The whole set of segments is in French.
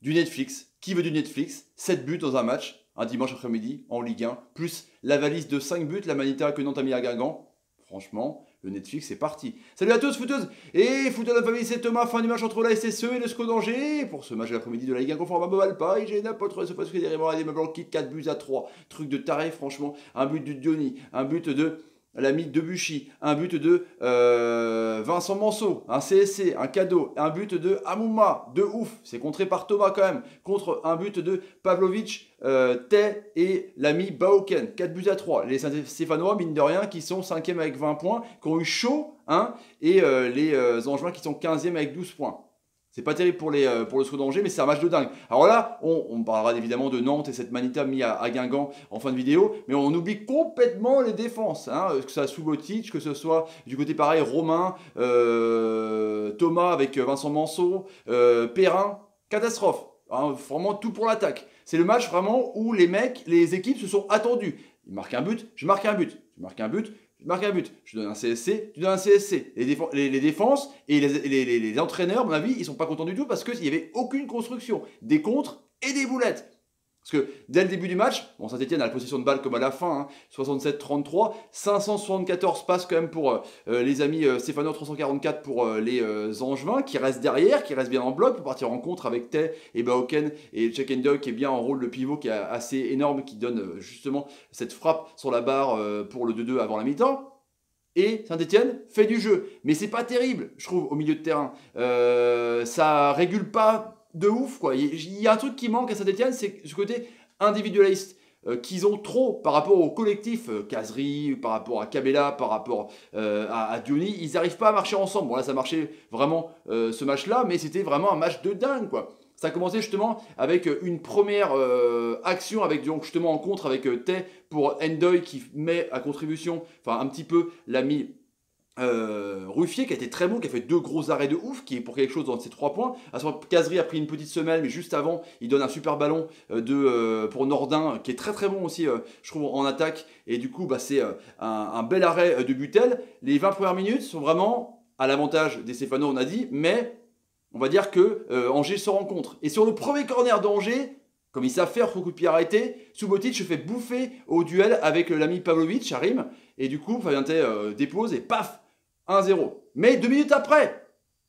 du Netflix. Qui veut du Netflix? 7 buts dans un match, un dimanche après-midi, en Ligue 1, plus la valise de 5 buts, la Manita que Nantes a mis à Guingamp. Franchement, le Netflix, c'est parti. Salut à tous, footeuses et footeux de la famille, c'est Thomas. Fin du match entre la SSE et le SCO d'Angers. Pour ce match de l'après-midi de la Ligue 1 conforme à Bovalpa, et j'ai n'importe ce parce que des des meubles qui 4 buts à 3. Truc de taré, franchement. Un but de Diony, un but de l'ami Debuchy, un but de Vincent Manceau, un CSC, un cadeau, un but de Amouma, de ouf, c'est contré par Thomas quand même, contre un but de Pavlovic, Tay et l'ami Baoken, 4 buts à 3. Les Stéphanois, mine de rien, qui sont 5e avec 20 points, qui ont eu chaud, hein, et les Angevins qui sont 15e avec 12 points. C'est pas terrible pour le SCO d'Angers, mais c'est un match de dingue. Alors là, on parlera évidemment de Nantes et cette Manita mis à Guingamp en fin de vidéo, mais on oublie complètement les défenses, hein, que ce soit Subotic, que ce soit du côté pareil, Romain, Thomas avec Vincent Manceau, Perrin, catastrophe. Hein, vraiment tout pour l'attaque. C'est le match vraiment où les équipes se sont attendues. Ils marquent un but, je marque un but. Tu marques un but, je marque un but. Je donne un CSC, tu donnes un CSC. Les défenses et les entraîneurs, à mon avis, ils sont pas contents du tout parce qu'il n'y avait aucune construction. Des contres et des boulettes. Parce que dès le début du match, bon, Saint-Etienne a la possession de balle comme à la fin, hein, 67-33, 574 passes quand même pour les amis Stéphanois, 344 pour les Angevins, qui restent derrière, qui restent bien en bloc pour partir en contre avec Tay et Baoken et Check-and-Dog qui est bien en rôle de pivot, qui est assez énorme, qui donne justement cette frappe sur la barre pour le 2-2 avant la mi-temps. Et Saint-Etienne fait du jeu. Mais c'est pas terrible, je trouve, au milieu de terrain. Ça régule pas de ouf, quoi. Il y a un truc qui manque à Saint-Etienne, c'est ce côté individualiste qu'ils ont trop par rapport au collectif. Kazri, par rapport à Cabella, par rapport à Diony. Ils n'arrivent pas à marcher ensemble. Bon, là, ça marchait vraiment ce match-là, mais c'était vraiment un match de dingue, quoi. Ça a commencé justement avec une première action, avec donc justement en contre avec Tay pour Ndoye qui met à contribution, enfin un petit peu l'ami Ruffier qui a été très bon, qui a fait 2 gros arrêts de ouf, qui est pour quelque chose dans ces 3 points. À ce moment, Kazri a pris une petite semelle, mais juste avant, il donne un super ballon pour Nordin, qui est très très bon aussi, je trouve, en attaque. Et du coup, bah, c'est un bel arrêt de Butel. Les 20 premières minutes sont vraiment à l'avantage des Stéphanois, on a dit, mais on va dire que Angers se rencontre. Et sur le premier corner d'Angers, comme ils savent faire, coup de pied arrêté, Subotic se fait bouffer au duel avec l'ami Pavlovic, Harim. Et du coup, Fabien Tay dépose et paf, 1-0. Mais 2 minutes après,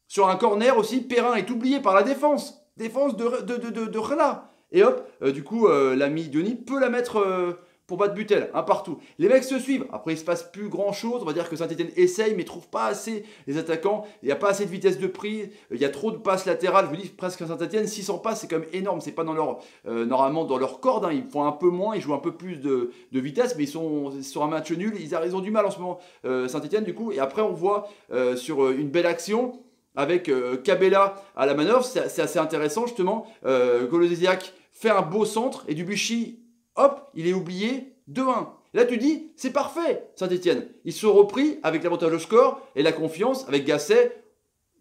sur un corner aussi, Perrin est oublié par la défense. Défense de Rela. Et hop, du coup, l'ami Diony peut la mettre pour battre Butel, un partout. Les mecs se suivent. Après, il ne se passe plus grand-chose. On va dire que Saint-Etienne essaye, mais ne trouve pas assez les attaquants. Il n'y a pas assez de vitesse de prise. Il y a trop de passes latérales. Je vous dis presque Saint-Etienne, 600 passes, c'est quand même énorme. C'est pas dans leur, normalement dans leur corde. Hein. Ils font un peu moins, ils jouent un peu plus de vitesse, mais ils sont sur un match nul. Ils ont du mal en ce moment, Saint-Etienne, du coup. Et après, on voit sur une belle action avec Cabella à la manœuvre. C'est assez intéressant, justement. Golosiak fait un beau centre et Debuchy, hop, il est oublié, 2-1. Là, tu dis, c'est parfait, Saint-Etienne. Ils se sont repris avec l'avantage de score et la confiance avec Gasset.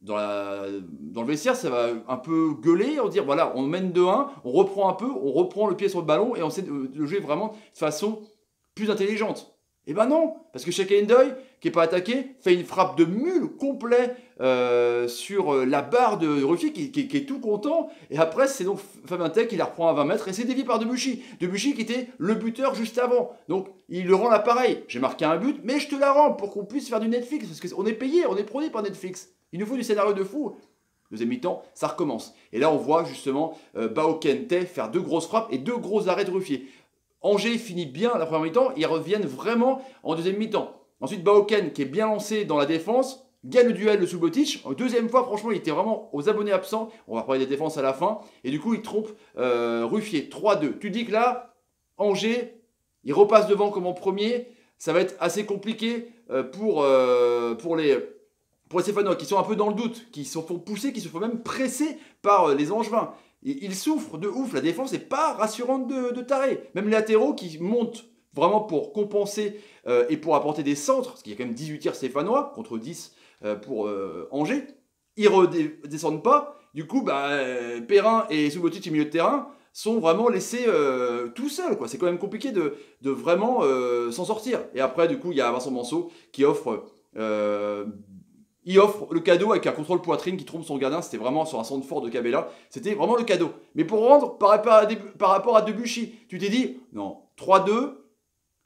Dans le vestiaire, ça va un peu gueuler, on va dire, voilà, on mène 2-1, on reprend un peu, on reprend le pied sur le ballon et on essaie de jouer vraiment de façon plus intelligente. Eh ben non, parce que Check-and-Dog, qui n'est pas attaqué, fait une frappe de mule complet sur la barre de Ruffier qui est tout content. Et après, c'est donc Fabien Tay qui la reprend à 20 mètres et c'est dévié par Debuchy. Debuchy qui était le buteur juste avant. Donc il le rend là pareil. J'ai marqué un but, mais je te la rends pour qu'on puisse faire du Netflix. Parce qu'on est payé, on est produit par Netflix. Il nous faut du scénario de fou. Deuxième mi-temps, ça recommence. Et là, on voit justement Baoken Tay faire 2 grosses frappes et 2 gros arrêts de Ruffier. Angers finit bien la première mi-temps, ils reviennent vraiment en deuxième mi-temps. Ensuite, Baoken, qui est bien lancé dans la défense, gagne le duel de Subotic. Deuxième fois, franchement, il était vraiment aux abonnés absents. On va parler des défenses à la fin. Et du coup, il trompe Ruffier, 3-2. Tu dis que là, Angers, il repasse devant comme en premier. Ça va être assez compliqué pour les Stéphanois, qui sont un peu dans le doute, qui se font pousser, qui se font même presser par les Angevins. Ils souffrent de ouf, la défense n'est pas rassurante de taré. Même les latéraux qui montent vraiment pour compenser et pour apporter des centres, parce qu'il y a quand même 18 tirs stéphanois contre 10 pour Angers, ils ne redescendent pas. Du coup, Perrin et Subotic au milieu de terrain sont vraiment laissés tout seuls. C'est quand même compliqué de vraiment s'en sortir. Et après, du coup, il y a Vincent Manceau qui offre il offre le cadeau avec un contrôle poitrine qui trompe son gardien. C'était vraiment sur un centre fort de Cabella. C'était vraiment le cadeau. Mais pour rendre, par rapport à Debuchy, tu t'es dit, non, 3-2.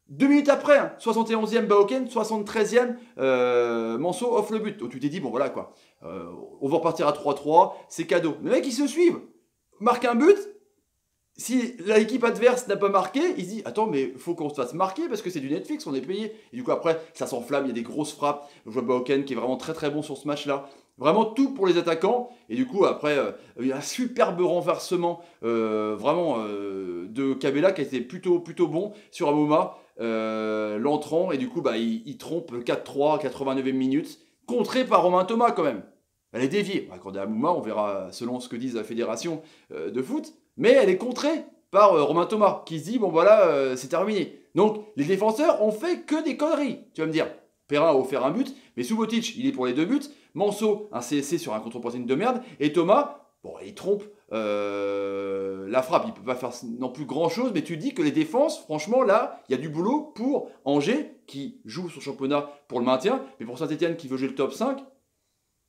2 minutes après, hein, 71e Baoken, 73e Manso offre le but. Donc tu t'es dit, bon voilà quoi, on va repartir à 3-3, c'est cadeau. Les mecs ils se suivent, marquent un but. Si l'équipe adverse n'a pas marqué, il se dit attends mais il faut qu'on se fasse marquer parce que c'est du Netflix, on est payé. Et du coup après ça s'enflamme, il y a des grosses frappes. Je vois Baoken qui est vraiment très très bon sur ce match-là. Vraiment tout pour les attaquants. Et du coup après il y a un superbe renversement vraiment de Cabella qui a été plutôt bon sur Amouma. L'entrant et du coup bah, il trompe 4-3 89e minute, contré par Romain Thomas quand même. Elle est déviée. Quand on est à Mouma, on verra selon ce que disent la fédération de foot. Mais elle est contrée par Romain Thomas, qui se dit, bon voilà, c'est terminé. Donc, les défenseurs ont fait que des conneries. Tu vas me dire, Perrin a offert un but, mais Subotic, il est pour les 2 buts. Manso, un CSC sur un contre-poitrine de merde. Et Thomas, bon, il trompe la frappe. Il ne peut pas faire non plus grand-chose, mais tu dis que les défenses, franchement, là, il y a du boulot pour Angers, qui joue son championnat pour le maintien, mais pour Saint-Etienne, qui veut jouer le top 5.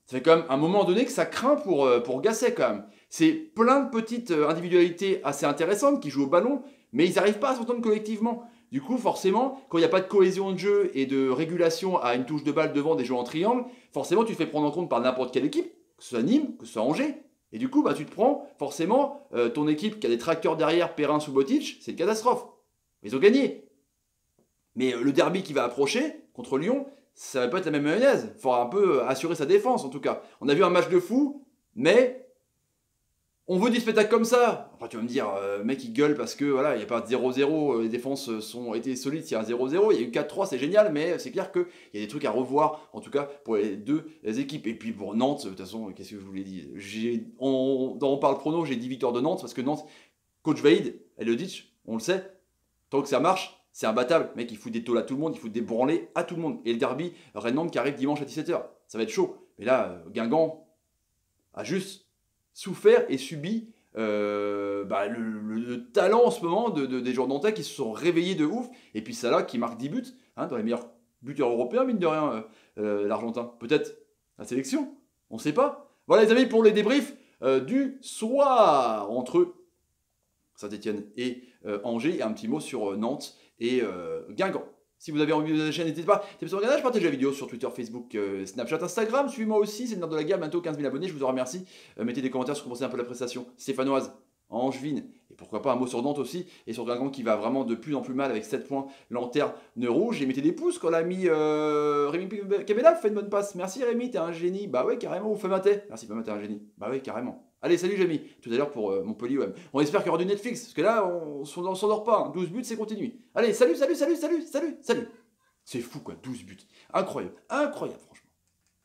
Ça fait quand même un moment donné que ça craint pour Gasset quand même. C'est plein de petites individualités assez intéressantes qui jouent au ballon, mais ils n'arrivent pas à s'entendre collectivement. Du coup, forcément, quand il n'y a pas de cohésion de jeu et de régulation à une touche de balle devant des jeux en triangle, forcément, tu te fais prendre en compte par n'importe quelle équipe, que ce soit Nîmes, que ce soit Angers. Et du coup, bah, tu te prends forcément ton équipe qui a des tracteurs derrière, Perrin, Subotic, c'est une catastrophe. Ils ont gagné. Mais le derby qui va approcher contre Lyon, ça va pas être la même mayonnaise. Il faudra un peu assurer sa défense en tout cas. On a vu un match de fou, mais on veut du spectacle comme ça. Enfin, tu vas me dire, mec il gueule parce que voilà, il n'y a pas de 0-0, les défenses ont été solides, s'il y a un 0-0, il y a eu 4-3, c'est génial, mais c'est clair qu'il y a des trucs à revoir, en tout cas pour les deux équipes. Et puis pour Nantes, de toute façon, qu'est-ce que je vous l'ai dit, on parle prono, j'ai dit victoire de Nantes, parce que Nantes, coach Vaïd, Elodic, on le sait, tant que ça marche, c'est imbattable. Mec, il fout des tôles à tout le monde, il fout des branlées à tout le monde. Et le derby, Rennes-Nantes qui arrive dimanche à 17h. Ça va être chaud. Mais là, Guingamp a juste souffert et subi le talent en ce moment des joueurs nantais qui se sont réveillés de ouf. Et puis Salah qui marque 10 buts, hein, dans les meilleurs buteurs européens, mine de rien, l'Argentin. Peut-être la sélection, on ne sait pas. Voilà les amis pour les débriefs du soir entre Saint-Etienne et Angers. Et un petit mot sur Nantes et Guingamp. Si vous avez envie de la chaîne, n'hésitez pas. T'es sur le canal, je partage la vidéo sur Twitter, Facebook, Snapchat, Instagram. Suivez-moi aussi, c'est le nord de la gamme, bientôt 15 000 abonnés. Je vous en remercie. Mettez des commentaires sur comment vous pensez un peu la prestation stéphanoise, angevine. Et pourquoi pas un mot sur Nantes aussi. Et sur Guingamp qui va vraiment de plus en plus mal avec 7 points, lanterne rouge. Et mettez des pouces quand l'ami Rémi Cabella fait une bonne passe. Merci Rémi, t'es un génie. Bah ouais, carrément. Ou Fematé. Merci Fematé, un génie. Bah ouais, carrément. Allez, salut Jamie, tout à l'heure pour Montpellier OM. On espère qu'il y aura du Netflix, parce que là, on s'endort pas. 12 buts, c'est continu. Allez, salut. C'est fou quoi, 12 buts. Incroyable, franchement.